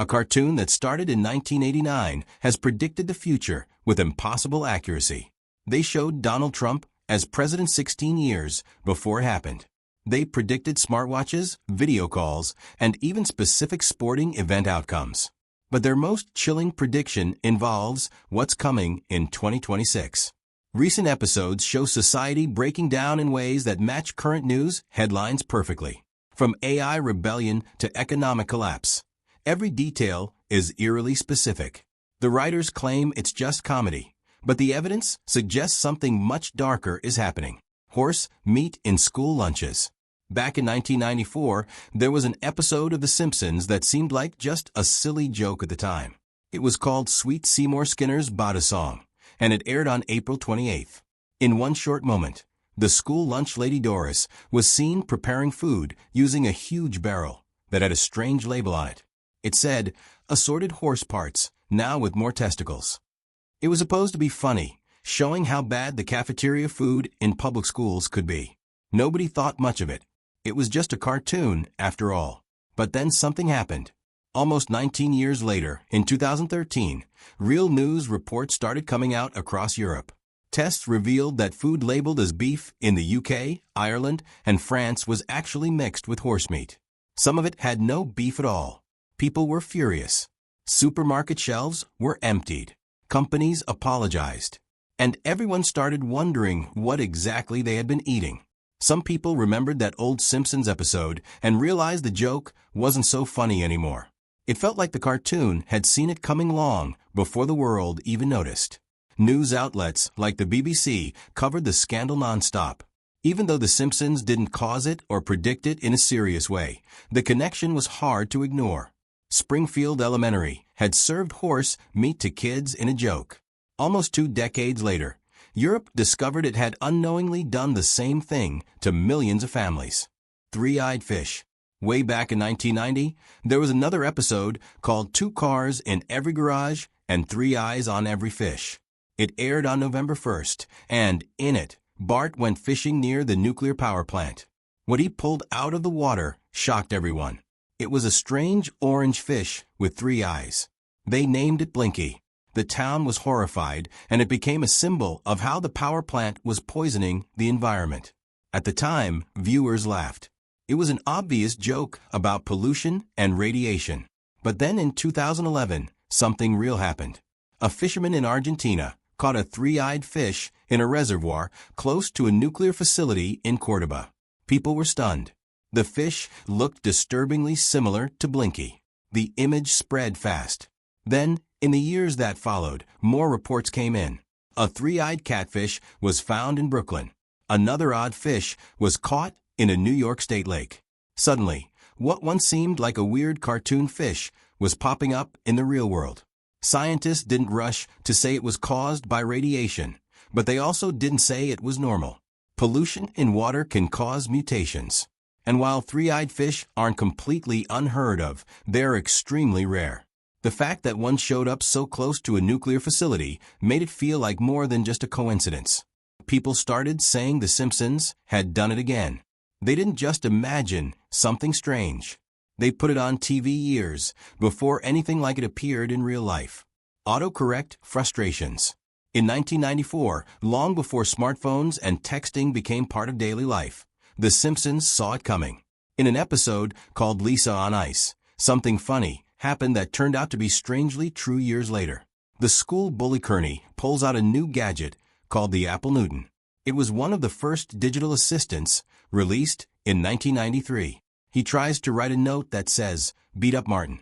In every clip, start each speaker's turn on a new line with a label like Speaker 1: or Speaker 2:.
Speaker 1: A cartoon that started in 1989 has predicted the future with impossible accuracy. They showed Donald Trump as president 16 years before it happened. They predicted smartwatches, video calls, and even specific sporting event outcomes. But their most chilling prediction involves what's coming in 2026. Recent episodes show society breaking down in ways that match current news headlines perfectly. From AI rebellion to economic collapse, every detail is eerily specific. The writers claim it's just comedy, but the evidence suggests something much darker is happening. Horse meat in school lunches. Back in 1994, there was an episode of The Simpsons that seemed like just a silly joke at the time. It was called Sweet Seymour Skinner's Bada Song, and it aired on April 28th. In one short moment, the school lunch lady Doris was seen preparing food using a huge barrel that had a strange label on it. It said, "Assorted horse parts, now with more testicles." It was supposed to be funny, showing how bad the cafeteria food in public schools could be. Nobody thought much of it. It was just a cartoon, after all. But then something happened. Almost 19 years later, in 2013, real news reports started coming out across Europe. Tests revealed that food labeled as beef in the UK, Ireland, and France was actually mixed with horse meat. Some of it had no beef at all. People were furious. Supermarket shelves were emptied. Companies apologized. And everyone started wondering what exactly they had been eating. Some people remembered that old Simpsons episode and realized the joke wasn't so funny anymore. It felt like the cartoon had seen it coming long before the world even noticed. News outlets like the BBC covered the scandal nonstop. Even though The Simpsons didn't cause it or predict it in a serious way, the connection was hard to ignore. Springfield Elementary had served horse meat to kids in a joke. Almost 2 decades later, Europe discovered it had unknowingly done the same thing to millions of families. Three-eyed fish. Way back in 1990, there was another episode called 2 Cars in Every Garage and 3 Eyes on Every Fish. It aired on November 1st, and in it, Bart went fishing near the nuclear power plant. What he pulled out of the water shocked everyone. It was a strange orange fish with 3 eyes. They named it Blinky. The town was horrified, and it became a symbol of how the power plant was poisoning the environment. At the time, viewers laughed. It was an obvious joke about pollution and radiation. But then in 2011, something real happened. A fisherman in Argentina caught a 3-eyed fish in a reservoir close to a nuclear facility in Cordoba. People were stunned. The fish looked disturbingly similar to Blinky. The image spread fast. Then, in the years that followed, more reports came in. A 3-eyed catfish was found in Brooklyn. Another odd fish was caught in a New York State lake. Suddenly, what once seemed like a weird cartoon fish was popping up in the real world. Scientists didn't rush to say it was caused by radiation, but they also didn't say it was normal. Pollution in water can cause mutations. And while 3-eyed fish aren't completely unheard of, they're extremely rare. The fact that one showed up so close to a nuclear facility made it feel like more than just a coincidence. People started saying The Simpsons had done it again. They didn't just imagine something strange. They put it on TV years before anything like it appeared in real life. Autocorrect frustrations. In 1994, long before smartphones and texting became part of daily life, The Simpsons saw it coming. In an episode called Lisa on Ice, something funny happened that turned out to be strangely true years later. The school bully Kearney pulls out a new gadget called the Apple Newton. It was one of the first digital assistants released in 1993. He tries to write a note that says, "Beat up Martin."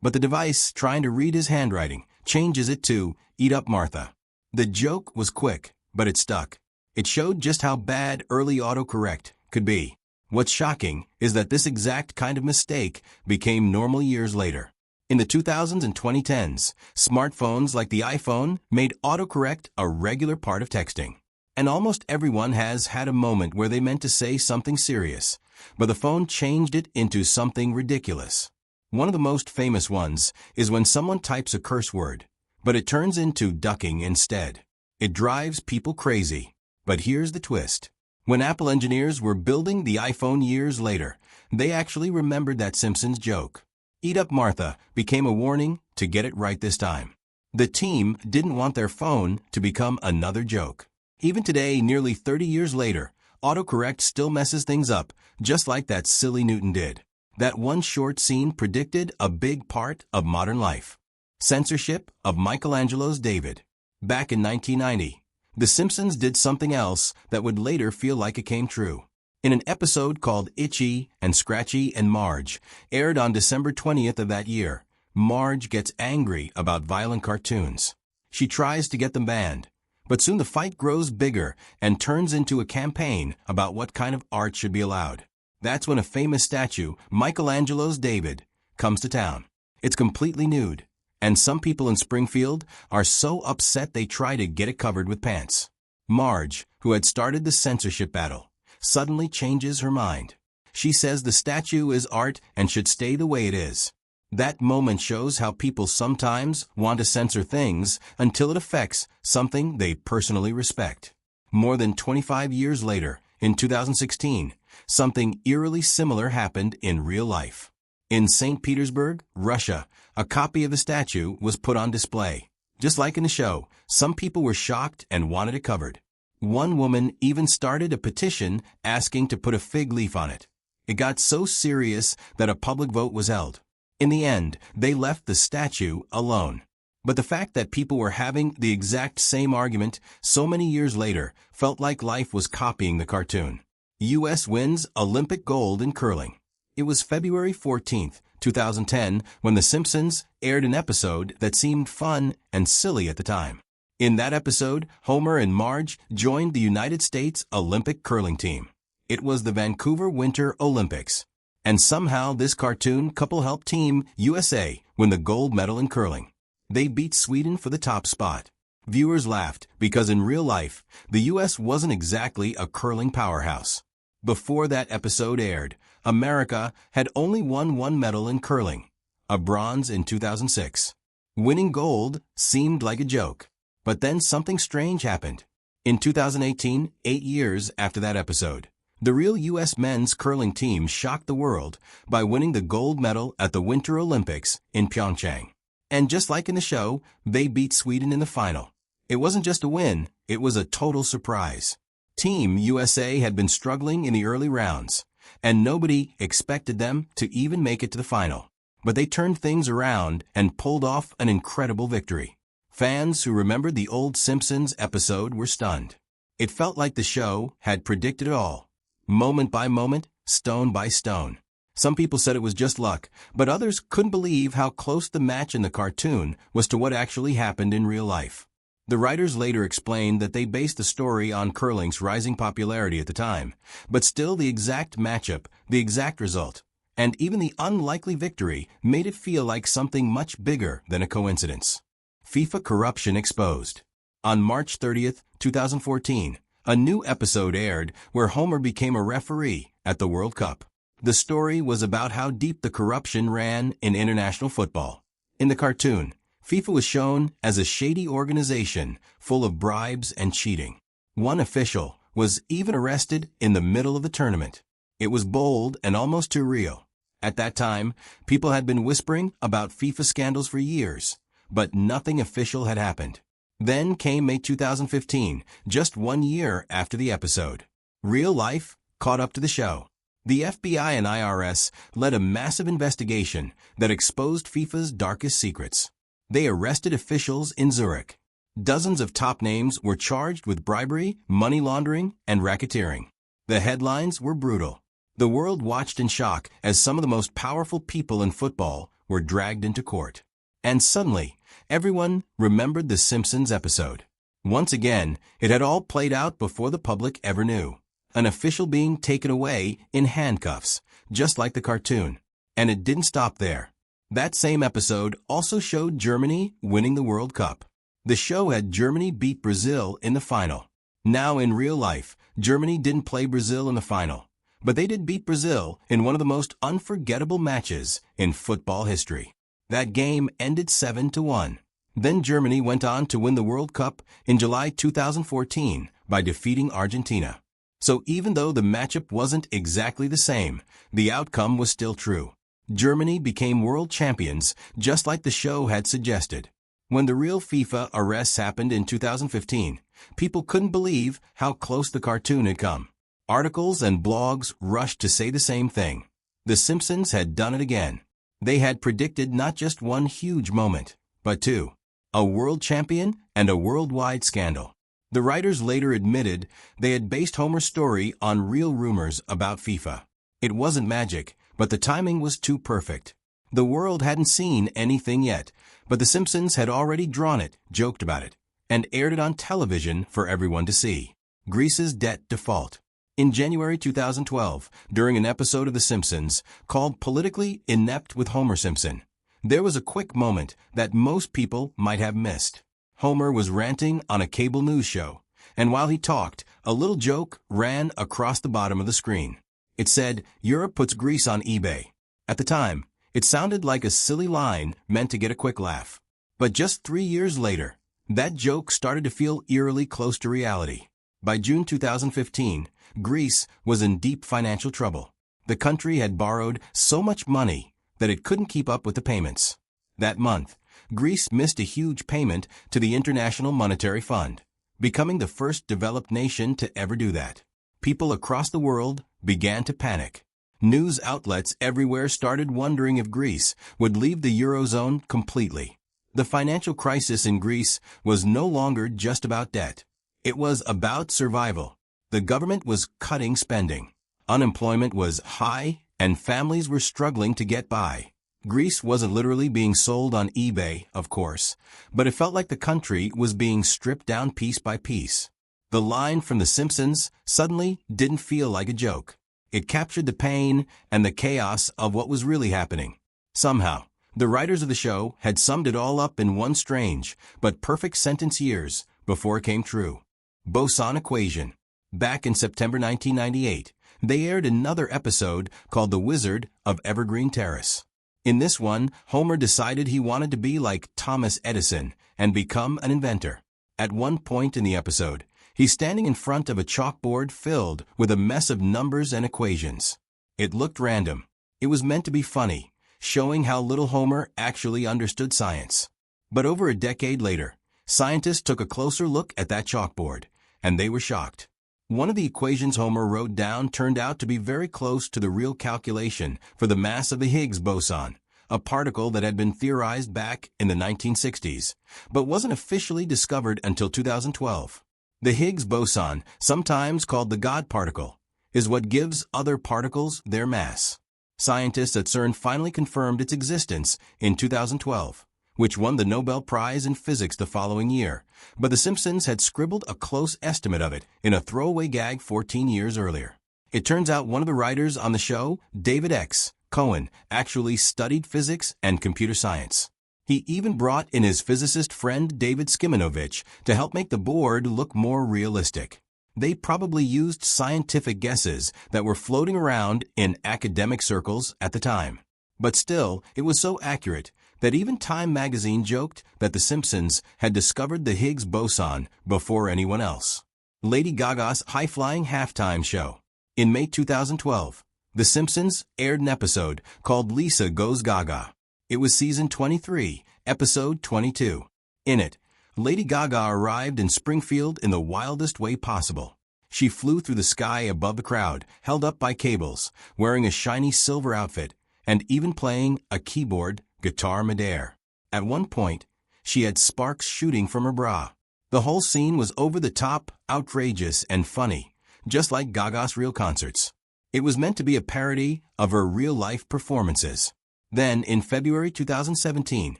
Speaker 1: But the device, trying to read his handwriting, changes it to, "Eat up Martha." The joke was quick, but it stuck. It showed just how bad early autocorrect could be. What's shocking is that this exact kind of mistake became normal years later. In the 2000s and 2010s, smartphones like the iPhone made autocorrect a regular part of texting. And almost everyone has had a moment where they meant to say something serious, but the phone changed it into something ridiculous. One of the most famous ones is when someone types a curse word, but it turns into ducking instead. It drives people crazy. But here's the twist. When Apple engineers were building the iPhone years later, they actually remembered that Simpsons joke. Eat Up Martha became a warning to get it right this time. The team didn't want their phone to become another joke. Even today, nearly 30 years later, autocorrect still messes things up, just like that silly Newton did. That one short scene predicted a big part of modern life. Censorship of Michelangelo's David. Back in 1990, The Simpsons did something else that would later feel like it came true. In an episode called Itchy and Scratchy and Marge, aired on December 20th of that year, Marge gets angry about violent cartoons. She tries to get them banned, but soon the fight grows bigger and turns into a campaign about what kind of art should be allowed. That's when a famous statue, Michelangelo's David, comes to town. It's completely nude, and some people in Springfield are so upset they try to get it covered with pants. Marge, who had started the censorship battle, suddenly changes her mind. She says the statue is art and should stay the way it is. That moment shows how people sometimes want to censor things until it affects something they personally respect. More than 25 years later, in 2016, something eerily similar happened in real life. In St. Petersburg, Russia, a copy of the statue was put on display. Just like in the show, some people were shocked and wanted it covered. One woman even started a petition asking to put a fig leaf on it. It got so serious that a public vote was held. In the end, they left the statue alone. But the fact that people were having the exact same argument so many years later felt like life was copying the cartoon. U.S. wins Olympic gold in curling. It was February 14, 2010, when The Simpsons aired an episode that seemed fun and silly at the time. In that episode, Homer and Marge joined the United States Olympic curling team. It was the Vancouver Winter Olympics. And somehow this cartoon couple helped Team USA win the gold medal in curling. They beat Sweden for the top spot. Viewers laughed because in real life, the U.S. wasn't exactly a curling powerhouse. Before that episode aired, America had only won one medal in curling, a bronze in 2006. Winning gold seemed like a joke. But then something strange happened. In 2018, 8 years after that episode, the real U.S. men's curling team shocked the world by winning the gold medal at the Winter Olympics in Pyeongchang. And just like in the show, they beat Sweden in the final. It wasn't just a win, it was a total surprise. Team USA had been struggling in the early rounds, and nobody expected them to even make it to the final. But they turned things around and pulled off an incredible victory. Fans who remembered the old Simpsons episode were stunned. It felt like the show had predicted it all, moment by moment, stone by stone. Some people said it was just luck, but others couldn't believe how close the match in the cartoon was to what actually happened in real life. The writers later explained that they based the story on curling's rising popularity at the time, but still the exact matchup, the exact result, and even the unlikely victory made it feel like something much bigger than a coincidence. FIFA corruption exposed. On March 30, 2014, a new episode aired where Homer became a referee at the World Cup. The story was about how deep the corruption ran in international football. In the cartoon, FIFA was shown as a shady organization full of bribes and cheating. One official was even arrested in the middle of the tournament. It was bold and almost too real. At that time, people had been whispering about FIFA scandals for years, but nothing official had happened. Then came May 2015, just 1 year after the episode. Real life caught up to the show. The FBI and IRS led a massive investigation that exposed FIFA's darkest secrets. They arrested officials in Zurich. Dozens of top names were charged with bribery, money laundering, and racketeering. The headlines were brutal. The world watched in shock as some of the most powerful people in football were dragged into court. And suddenly, everyone remembered the Simpsons episode. Once again, it had all played out before the public ever knew. An official being taken away in handcuffs, just like the cartoon. And it didn't stop there. That same episode also showed Germany winning the World Cup. The show had Germany beat Brazil in the final. Now in real life, Germany didn't play Brazil in the final, but they did beat Brazil in one of the most unforgettable matches in football history. That game ended 7-1. Then Germany went on to win the World Cup in July 2014 by defeating Argentina. So even though the matchup wasn't exactly the same, the outcome was still true. Germany became world champions, just like the show had suggested. When the real FIFA arrests happened in 2015, people couldn't believe how close the cartoon had come. Articles and blogs rushed to say the same thing. The Simpsons had done it again. They had predicted not just one huge moment, but two: a world champion and a worldwide scandal. The writers later admitted they had based Homer's story on real rumors about FIFA. It wasn't magic, but the timing was too perfect. The world hadn't seen anything yet, but The Simpsons had already drawn it, joked about it, and aired it on television for everyone to see. Greece's debt default. In January 2012, during an episode of The Simpsons called Politically Inept with Homer Simpson, there was a quick moment that most people might have missed. Homer was ranting on a cable news show, and while he talked, a little joke ran across the bottom of the screen. It said, "Europe puts Greece on eBay." At the time, it sounded like a silly line meant to get a quick laugh. But just 3 years later, that joke started to feel eerily close to reality. By June 2015, Greece was in deep financial trouble. The country had borrowed so much money that it couldn't keep up with the payments. That month, Greece missed a huge payment to the International Monetary Fund, becoming the first developed nation to ever do that. People across the world began to panic. News outlets everywhere started wondering if Greece would leave the Eurozone completely. The financial crisis in Greece was no longer just about debt. It was about survival. The government was cutting spending. Unemployment was high, and families were struggling to get by. Greece wasn't literally being sold on eBay, of course, but it felt like the country was being stripped down piece by piece. The line from The Simpsons suddenly didn't feel like a joke. It captured the pain and the chaos of what was really happening. Somehow, the writers of the show had summed it all up in one strange but perfect sentence years before it came true. Boson equation. Back in September 1998, they aired another episode called The Wizard of Evergreen Terrace. In this one, Homer decided he wanted to be like Thomas Edison and become an inventor. At one point in the episode, he's standing in front of a chalkboard filled with a mess of numbers and equations. It looked random. It was meant to be funny, showing how little Homer actually understood science. But over a decade later, scientists took a closer look at that chalkboard, and they were shocked. One of the equations Homer wrote down turned out to be very close to the real calculation for the mass of the Higgs boson, a particle that had been theorized back in the 1960s, but wasn't officially discovered until 2012. The Higgs boson, sometimes called the God particle, is what gives other particles their mass. Scientists at CERN finally confirmed its existence in 2012, which won the Nobel Prize in Physics the following year, but The Simpsons had scribbled a close estimate of it in a throwaway gag 14 years earlier. It turns out one of the writers on the show, David X. Cohen, actually studied physics and computer science. He even brought in his physicist friend David Skiminovich to help make the board look more realistic. They probably used scientific guesses that were floating around in academic circles at the time. But still, it was so accurate that even Time magazine joked that The Simpsons had discovered the Higgs boson before anyone else. Lady Gaga's high-flying halftime show. In May 2012, The Simpsons aired an episode called Lisa Goes Gaga. It was season 23, episode 22. In it, Lady Gaga arrived in Springfield in the wildest way possible. She flew through the sky above the crowd, held up by cables, wearing a shiny silver outfit, and even playing a keyboard guitar midair. At one point, she had sparks shooting from her bra. The whole scene was over the top, outrageous, and funny, just like Gaga's real concerts. It was meant to be a parody of her real-life performances. Then, in February 2017,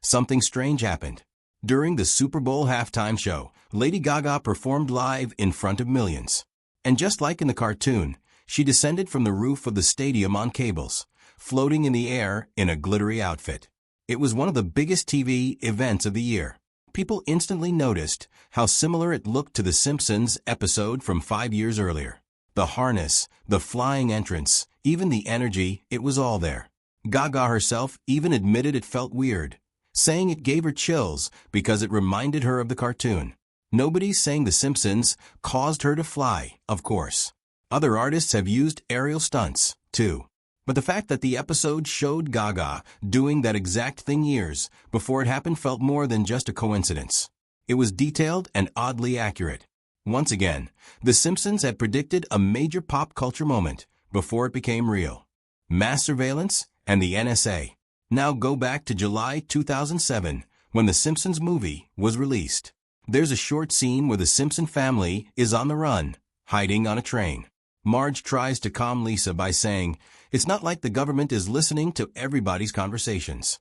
Speaker 1: something strange happened. During the Super Bowl halftime show, Lady Gaga performed live in front of millions. And just like in the cartoon, she descended from the roof of the stadium on cables, floating in the air in a glittery outfit. It was one of the biggest TV events of the year. People instantly noticed how similar it looked to The Simpsons episode from 5 years earlier. The harness, the flying entrance, even the energy, it was all there. Gaga herself even admitted it felt weird, saying it gave her chills because it reminded her of the cartoon. Nobody's saying The Simpsons caused her to fly, of course. Other artists have used aerial stunts, too. But the fact that the episode showed Gaga doing that exact thing years before it happened felt more than just a coincidence. It was detailed and oddly accurate. Once again, The Simpsons had predicted a major pop culture moment before it became real. Mass surveillance and the NSA. Now go back to July 2007 when The Simpsons movie was released. There's a short scene where the Simpson family is on the run, hiding on a train. Marge tries to calm Lisa by saying, "It's not like the government is listening to everybody's conversations."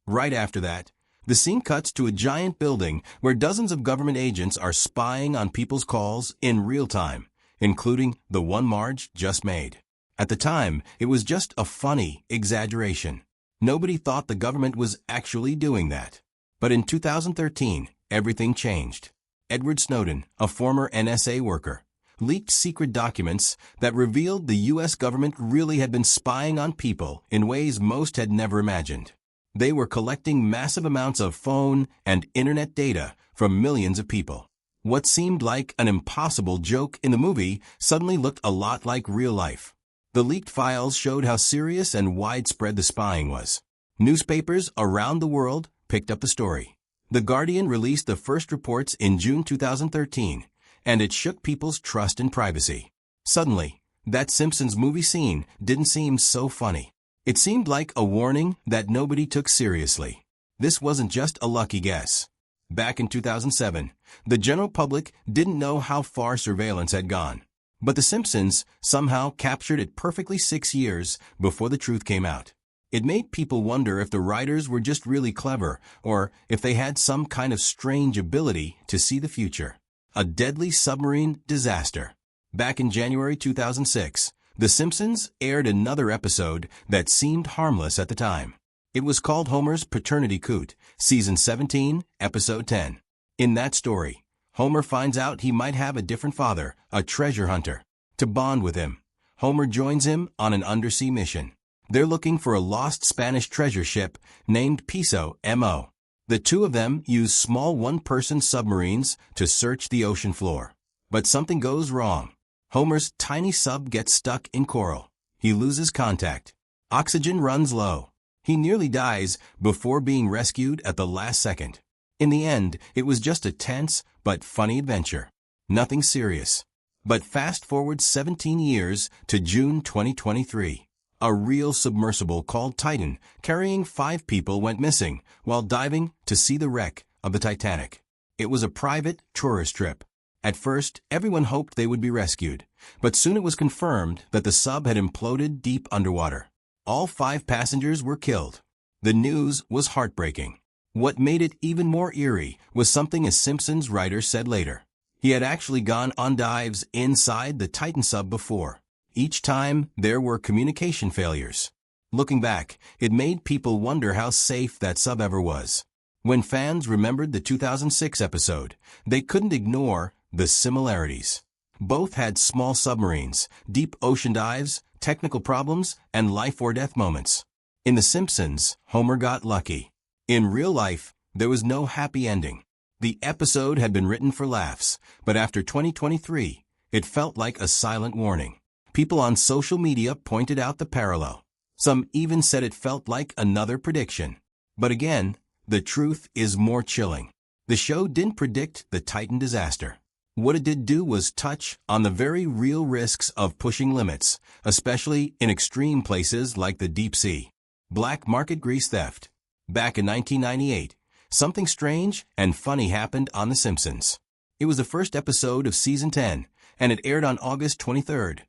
Speaker 1: Right after that, the scene cuts to a giant building where dozens of government agents are spying on people's calls in real time, including the one Marge just made. At the time, it was just a funny exaggeration. Nobody thought the government was actually doing that. But in 2013, everything changed. Edward Snowden, a former NSA worker, leaked secret documents that revealed the U.S. government really had been spying on people in ways most had never imagined. They were collecting massive amounts of phone and internet data from millions of people. What seemed like an impossible joke in the movie suddenly looked a lot like real life. The leaked files showed how serious and widespread the spying was. Newspapers around the world picked up the story. The Guardian released the first reports in June 2013, and it shook people's trust in privacy. Suddenly, that Simpsons movie scene didn't seem so funny. It seemed like a warning that nobody took seriously. This wasn't just a lucky guess. Back in 2007, the general public didn't know how far surveillance had gone. But The Simpsons somehow captured it perfectly 6 years before the truth came out. It made people wonder if the writers were just really clever or if they had some kind of strange ability to see the future. A deadly submarine disaster. Back in January 2006, The Simpsons aired another episode that seemed harmless at the time. It was called Homer's Paternity Coot, Season 17, Episode 10. In that story, Homer finds out he might have a different father, a treasure hunter. To bond with him, Homer joins him on an undersea mission. They're looking for a lost Spanish treasure ship named Piso M.O. The two of them use small one-person submarines to search the ocean floor. But something goes wrong. Homer's tiny sub gets stuck in coral. He loses contact. Oxygen runs low. He nearly dies before being rescued at the last second. In the end, it was just a tense but funny adventure. Nothing serious. But fast forward 17 years to June 2023. A real submersible called Titan, carrying 5 people, went missing while diving to see the wreck of the Titanic. It was a private tourist trip. At first, everyone hoped they would be rescued, but soon it was confirmed that the sub had imploded deep underwater. All 5 passengers were killed. The news was heartbreaking. What made it even more eerie was something a Simpsons writer said later. He had actually gone on dives inside the Titan sub before. Each time, there were communication failures. Looking back, it made people wonder how safe that sub ever was. When fans remembered the 2006 episode, they couldn't ignore the similarities. Both had small submarines, deep ocean dives, technical problems, and life-or-death moments. In The Simpsons, Homer got lucky. In real life, there was no happy ending. The episode had been written for laughs, but after 2023, it felt like a silent warning. People on social media pointed out the parallel. Some even said it felt like another prediction. But again, the truth is more chilling. The show didn't predict the Titan disaster. What it did do was touch on the very real risks of pushing limits, especially in extreme places like the deep sea. Black market grease theft. Back in 1998, something strange and funny happened on The Simpsons. It was the first episode of Season 10, and it aired on August 23rd.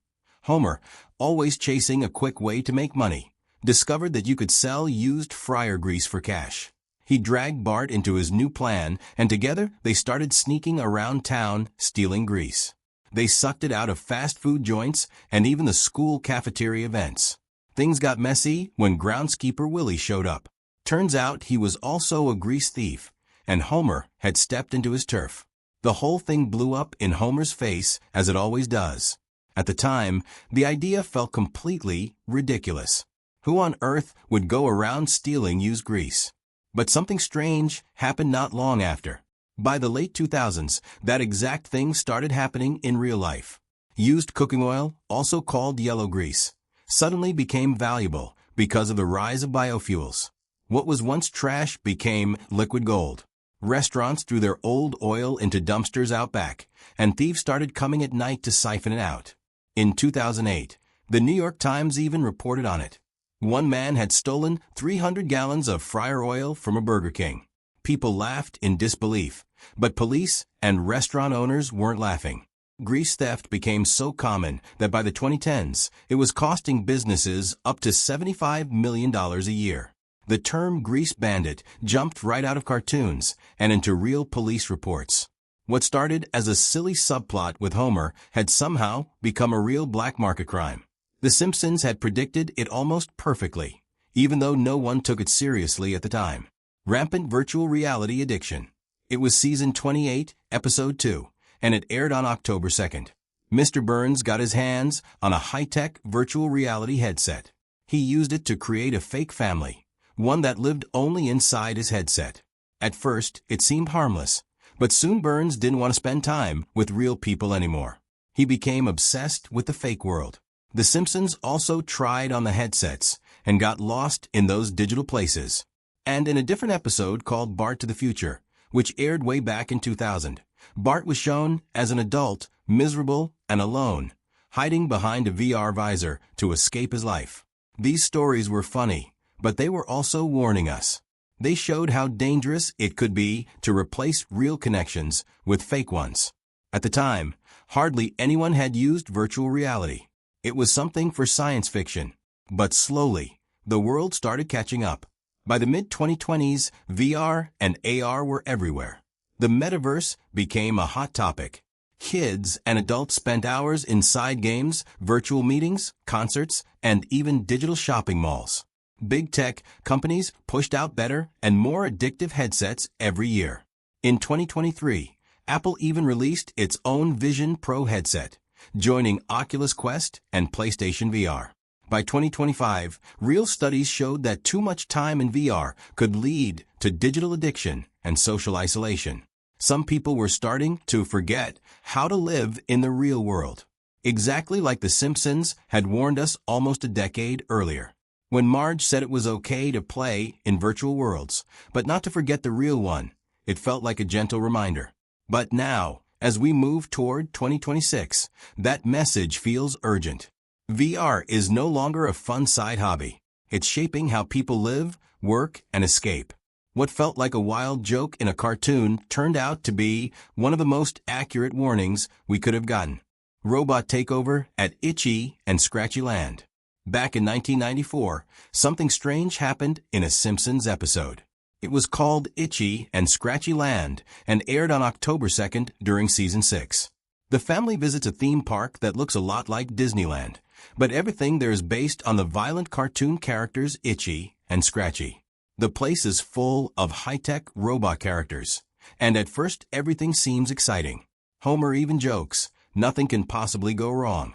Speaker 1: Homer, always chasing a quick way to make money, discovered that you could sell used fryer grease for cash. He dragged Bart into his new plan, and together they started sneaking around town stealing grease. They sucked it out of fast food joints and even the school cafeteria events. Things got messy when groundskeeper Willie showed up. Turns out he was also a grease thief, and Homer had stepped into his turf. The whole thing blew up in Homer's face, as it always does. At the time, the idea felt completely ridiculous. Who on earth would go around stealing used grease? But something strange happened not long after. By the late 2000s, that exact thing started happening in real life. Used cooking oil, also called yellow grease, suddenly became valuable because of the rise of biofuels. What was once trash became liquid gold. Restaurants threw their old oil into dumpsters out back, and thieves started coming at night to siphon it out. In 2008, the New York Times even reported on it. One man had stolen 300 gallons of fryer oil from a Burger King. People laughed in disbelief, but police and restaurant owners weren't laughing. Grease theft became so common that by the 2010s, it was costing businesses up to $75 million a year. The term grease bandit jumped right out of cartoons and into real police reports. What started as a silly subplot with Homer had somehow become a real black market crime. The Simpsons had predicted it almost perfectly, even though no one took it seriously at the time. Rampant virtual reality addiction. It was season 28, episode 2, and it aired on October 2nd. Mr. Burns got his hands on a high-tech virtual reality headset. He used it to create a fake family, one that lived only inside his headset. At first, it seemed harmless, but soon Burns didn't want to spend time with real people anymore. He became obsessed with the fake world. The Simpsons also tried on the headsets and got lost in those digital places. And in a different episode called Bart to the Future, which aired way back in 2000, Bart was shown as an adult, miserable and alone, hiding behind a VR visor to escape his life. These stories were funny, but they were also warning us. They showed how dangerous it could be to replace real connections with fake ones. At the time, hardly anyone had used virtual reality. It was something for science fiction. But slowly, the world started catching up. By the mid-2020s, VR and AR were everywhere. The metaverse became a hot topic. Kids and adults spent hours inside games, virtual meetings, concerts, and even digital shopping malls. Big tech companies pushed out better and more addictive headsets every year. In 2023, Apple even released its own Vision Pro headset, joining Oculus Quest and PlayStation VR. By 2025, real studies showed that too much time in VR could lead to digital addiction and social isolation. Some people were starting to forget how to live in the real world, exactly like The Simpsons had warned us almost a decade earlier. When Marge said it was okay to play in virtual worlds, but not to forget the real one, it felt like a gentle reminder. But now, as we move toward 2026, that message feels urgent. VR is no longer a fun side hobby. It's shaping how people live, work, and escape. What felt like a wild joke in a cartoon turned out to be one of the most accurate warnings we could have gotten. Robot takeover at Itchy and Scratchy Land. Back in 1994, something strange happened in a Simpsons episode. It was called Itchy and Scratchy Land and aired on October 2nd during season 6. The family visits a theme park that looks a lot like Disneyland, but everything there is based on the violent cartoon characters Itchy and Scratchy. The place is full of high-tech robot characters, and at first everything seems exciting. Homer even jokes, nothing can possibly go wrong.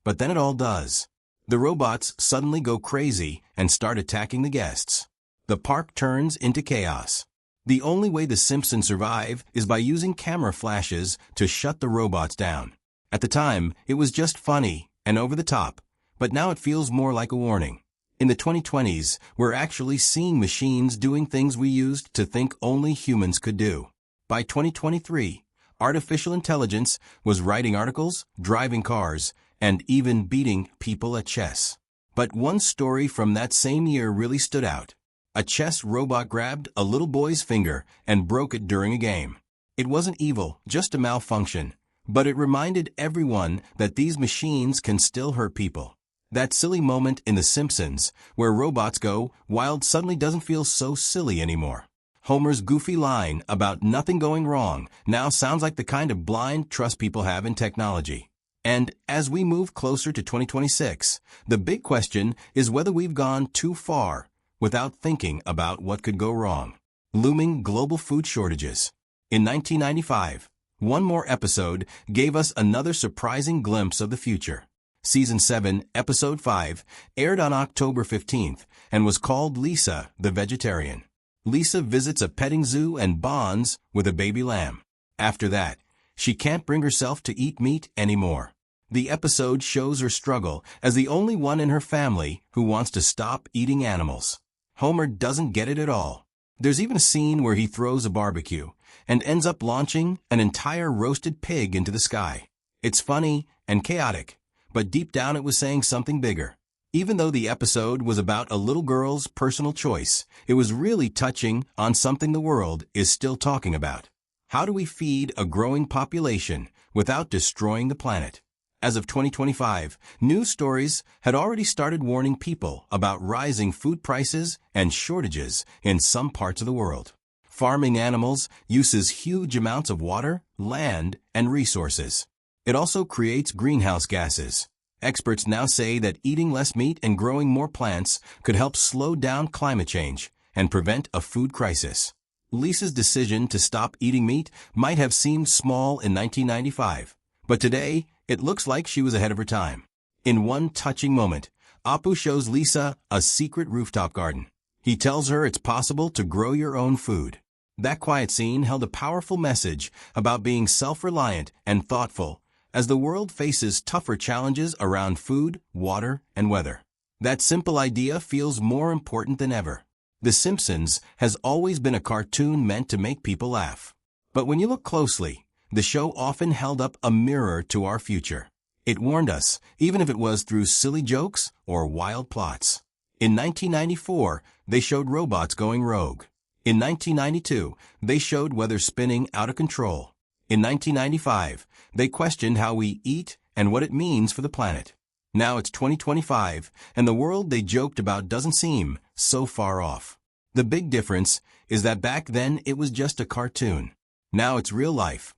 Speaker 1: But then it all does. The robots suddenly go crazy and start attacking the guests. The park turns into chaos. The only way the Simpsons survive is by using camera flashes to shut the robots down. At the time, it was just funny and over the top, but now it feels more like a warning. In the 2020s, we're actually seeing machines doing things we used to think only humans could do. By 2023, artificial intelligence was writing articles, driving cars, and even beating people at chess. But one story from that same year really stood out. A chess robot grabbed a little boy's finger and broke it during a game. It wasn't evil, just a malfunction, but it reminded everyone that these machines can still hurt people. That silly moment in The Simpsons, where robots go wild, suddenly doesn't feel so silly anymore. Homer's goofy line about nothing going wrong now sounds like the kind of blind trust people have in technology. And as we move closer to 2026, the big question is whether we've gone too far without thinking about what could go wrong. Looming global food shortages. In 1995, one more episode gave us another surprising glimpse of the future. Season 7, Episode 5, aired on October 15th and was called Lisa the Vegetarian. Lisa visits a petting zoo and bonds with a baby lamb. After that, she can't bring herself to eat meat anymore. The episode shows her struggle as the only one in her family who wants to stop eating animals. Homer doesn't get it at all. There's even a scene where he throws a barbecue and ends up launching an entire roasted pig into the sky. It's funny and chaotic, but deep down it was saying something bigger. Even though the episode was about a little girl's personal choice, it was really touching on something the world is still talking about. How do we feed a growing population without destroying the planet? As of 2025, news stories had already started warning people about rising food prices and shortages in some parts of the world. Farming animals uses huge amounts of water, land, and resources. It also creates greenhouse gases. Experts now say that eating less meat and growing more plants could help slow down climate change and prevent a food crisis. Lisa's decision to stop eating meat might have seemed small in 1995, but today it looks like she was ahead of her time. In one touching moment, Apu shows Lisa a secret rooftop garden. He tells her it's possible to grow your own food. That quiet scene held a powerful message about being self-reliant and thoughtful as the world faces tougher challenges around food, water, and weather. That simple idea feels more important than ever. The Simpsons has always been a cartoon meant to make people laugh. But when you look closely, the show often held up a mirror to our future. It warned us, even if it was through silly jokes or wild plots. In 1994, they showed robots going rogue. In 1992, they showed weather spinning out of control. In 1995, they questioned how we eat and what it means for the planet. Now it's 2025, and the world they joked about doesn't seem so far off. The big difference is that back then it was just a cartoon. Now it's real life,